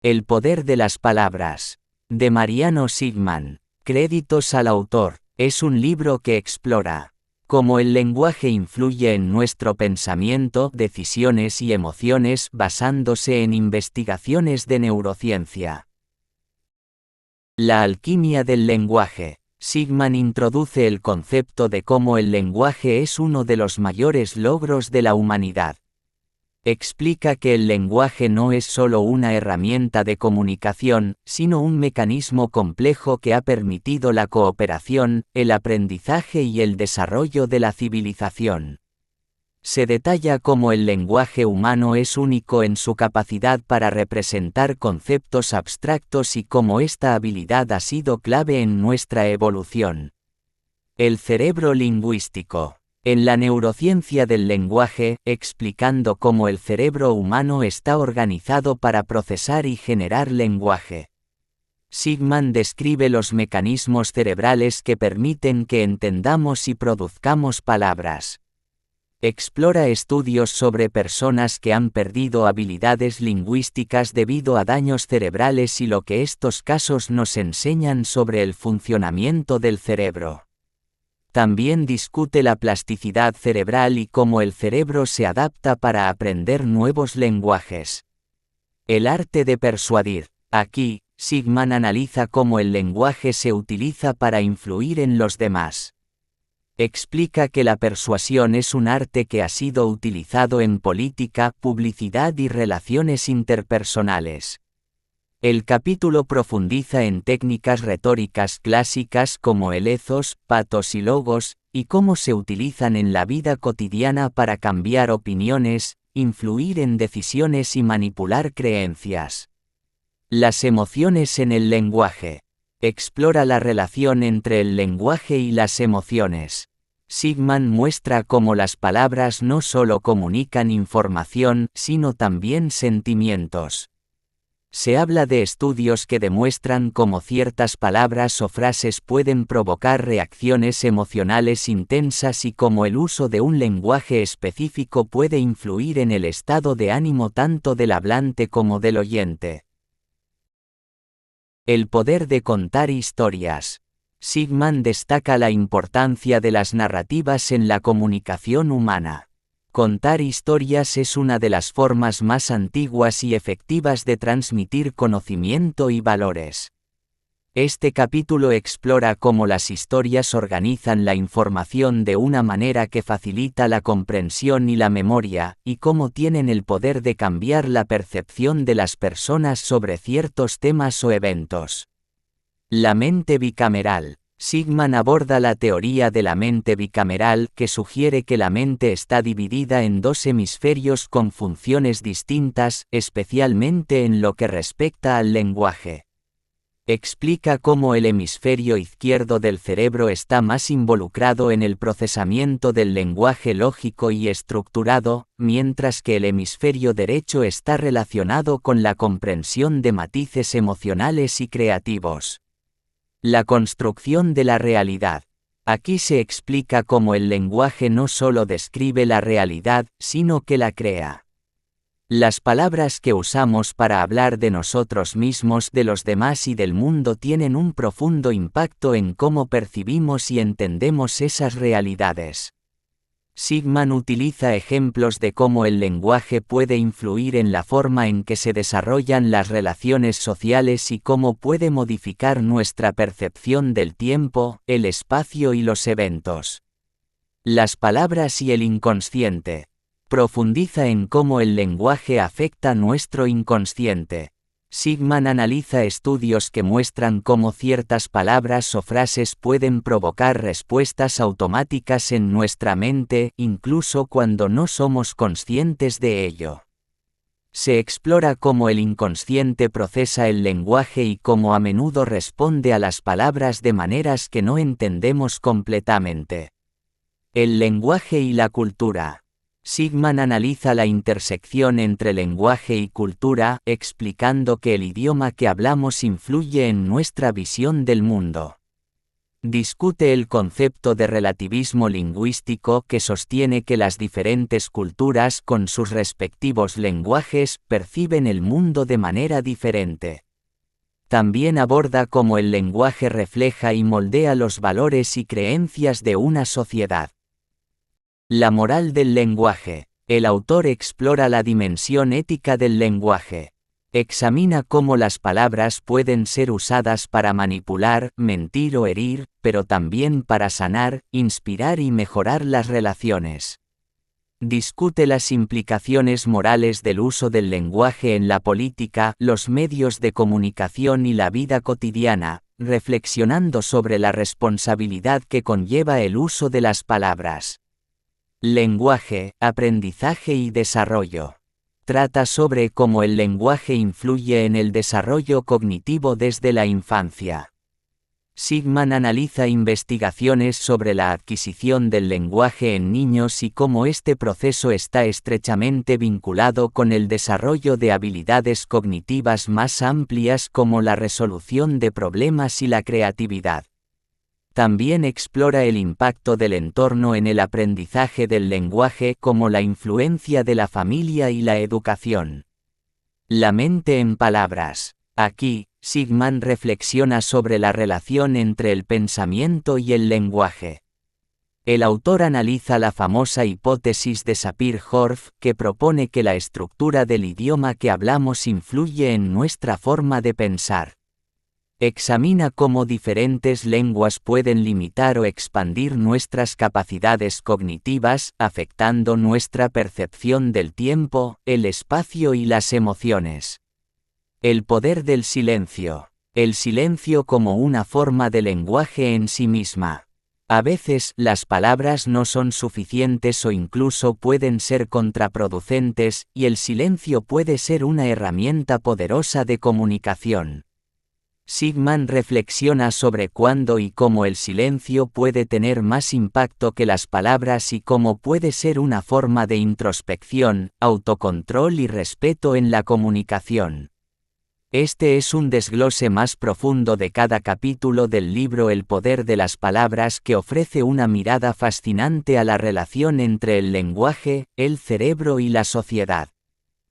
El poder de las palabras. De Mariano Sigman. Créditos al autor. Es un libro que explora cómo el lenguaje influye en nuestro pensamiento, decisiones y emociones basándose en investigaciones de neurociencia. La alquimia del lenguaje. Sigman introduce el concepto de cómo el lenguaje es uno de los mayores logros de la humanidad. Explica que el lenguaje no es solo una herramienta de comunicación, sino un mecanismo complejo que ha permitido la cooperación, el aprendizaje y el desarrollo de la civilización. Se detalla cómo el lenguaje humano es único en su capacidad para representar conceptos abstractos y cómo esta habilidad ha sido clave en nuestra evolución. El cerebro lingüístico. En la neurociencia del lenguaje, explicando cómo el cerebro humano está organizado para procesar y generar lenguaje. Sigman describe los mecanismos cerebrales que permiten que entendamos y produzcamos palabras. Explora estudios sobre personas que han perdido habilidades lingüísticas debido a daños cerebrales y lo que estos casos nos enseñan sobre el funcionamiento del cerebro. También discute la plasticidad cerebral y cómo el cerebro se adapta para aprender nuevos lenguajes. El arte de persuadir. Aquí, Sigman analiza cómo el lenguaje se utiliza para influir en los demás. Explica que la persuasión es un arte que ha sido utilizado en política, publicidad y relaciones interpersonales. El capítulo profundiza en técnicas retóricas clásicas como el ethos, patos y logos, y cómo se utilizan en la vida cotidiana para cambiar opiniones, influir en decisiones y manipular creencias. Las emociones en el lenguaje. Explora la relación entre el lenguaje y las emociones. Sigman muestra cómo las palabras no solo comunican información, sino también sentimientos. Se habla de estudios que demuestran cómo ciertas palabras o frases pueden provocar reacciones emocionales intensas y cómo el uso de un lenguaje específico puede influir en el estado de ánimo tanto del hablante como del oyente. El poder de contar historias. Sigman destaca la importancia de las narrativas en la comunicación humana. Contar historias es una de las formas más antiguas y efectivas de transmitir conocimiento y valores. Este capítulo explora cómo las historias organizan la información de una manera que facilita la comprensión y la memoria, y cómo tienen el poder de cambiar la percepción de las personas sobre ciertos temas o eventos. La mente bicameral. Sigman aborda la teoría de la mente bicameral que sugiere que la mente está dividida en dos hemisferios con funciones distintas, especialmente en lo que respecta al lenguaje. Explica cómo el hemisferio izquierdo del cerebro está más involucrado en el procesamiento del lenguaje lógico y estructurado, mientras que el hemisferio derecho está relacionado con la comprensión de matices emocionales y creativos. La construcción de la realidad. Aquí se explica cómo el lenguaje no solo describe la realidad, sino que la crea. Las palabras que usamos para hablar de nosotros mismos, de los demás y del mundo tienen un profundo impacto en cómo percibimos y entendemos esas realidades. Sigman utiliza ejemplos de cómo el lenguaje puede influir en la forma en que se desarrollan las relaciones sociales y cómo puede modificar nuestra percepción del tiempo, el espacio y los eventos. Las palabras y el inconsciente. Profundiza en cómo el lenguaje afecta nuestro inconsciente. Sigman analiza estudios que muestran cómo ciertas palabras o frases pueden provocar respuestas automáticas en nuestra mente, incluso cuando no somos conscientes de ello. Se explora cómo el inconsciente procesa el lenguaje y cómo a menudo responde a las palabras de maneras que no entendemos completamente. El lenguaje y la cultura. Sigman analiza la intersección entre lenguaje y cultura, explicando que el idioma que hablamos influye en nuestra visión del mundo. Discute el concepto de relativismo lingüístico que sostiene que las diferentes culturas con sus respectivos lenguajes perciben el mundo de manera diferente. También aborda cómo el lenguaje refleja y moldea los valores y creencias de una sociedad. La moral del lenguaje. El autor explora la dimensión ética del lenguaje. Examina cómo las palabras pueden ser usadas para manipular, mentir o herir, pero también para sanar, inspirar y mejorar las relaciones. Discute las implicaciones morales del uso del lenguaje en la política, los medios de comunicación y la vida cotidiana, reflexionando sobre la responsabilidad que conlleva el uso de las palabras. Lenguaje, aprendizaje y desarrollo. Trata sobre cómo el lenguaje influye en el desarrollo cognitivo desde la infancia. Sigman analiza investigaciones sobre la adquisición del lenguaje en niños y cómo este proceso está estrechamente vinculado con el desarrollo de habilidades cognitivas más amplias como la resolución de problemas y la creatividad. También explora el impacto del entorno en el aprendizaje del lenguaje como la influencia de la familia y la educación. La mente en palabras. Aquí, Sigman reflexiona sobre la relación entre el pensamiento y el lenguaje. El autor analiza la famosa hipótesis de Sapir-Whorf, que propone que la estructura del idioma que hablamos influye en nuestra forma de pensar. Examina cómo diferentes lenguas pueden limitar o expandir nuestras capacidades cognitivas, afectando nuestra percepción del tiempo, el espacio y las emociones. El poder del silencio. El silencio como una forma de lenguaje en sí misma. A veces, las palabras no son suficientes o incluso pueden ser contraproducentes, y el silencio puede ser una herramienta poderosa de comunicación. Sigman reflexiona sobre cuándo y cómo el silencio puede tener más impacto que las palabras y cómo puede ser una forma de introspección, autocontrol y respeto en la comunicación. Este es un desglose más profundo de cada capítulo del libro El poder de las palabras, que ofrece una mirada fascinante a la relación entre el lenguaje, el cerebro y la sociedad.